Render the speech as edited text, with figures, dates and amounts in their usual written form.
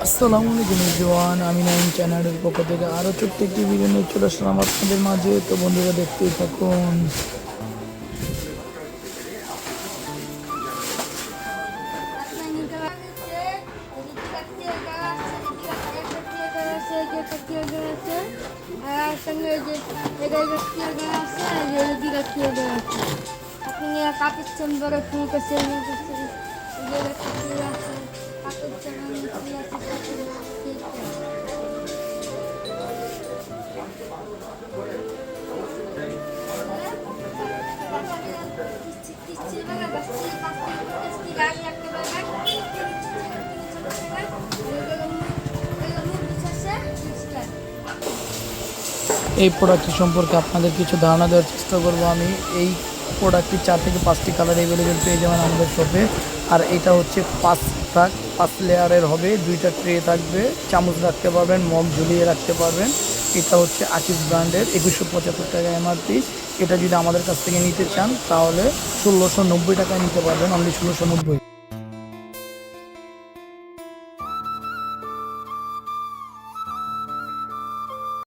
আসসালামু আলাইকুম এভরিওয়ান, আমি নাইম চ্যানেলের পক্ষ থেকে আরও ছোট্ট একটি ভিডিও নিয়ে চলে আসলাম আপনাদের মাঝে। তো বন্ধুরা, দেখতেই থাকুন। কাপের চেম্বারে ফুল কাছে এই প্রোডাক্টটি সম্পর্কে আপনাদের কিছু ধারণা দেওয়ার চেষ্টা করবো আমি। এই প্রোডাক্টটি 4 থেকে 5টি কালার অ্যাভেলেবেল পেয়ে যাবেন আমাদের শপে। আর এটা হচ্ছে 5 লেয়ারের হবে, 2টা ট্রে থাকবে, চামচ রাখতে পারবেন, মগ ঝুলিয়ে রাখতে পারবেন। এটা হচ্ছে আকিস ব্র্যান্ডের, 2175 টাকা এমআরপি। এটা যদি আমাদের কাছ থেকে নিতে চান তাহলে 1690 টাকায় নিতে পারবেন, অনলি 1690।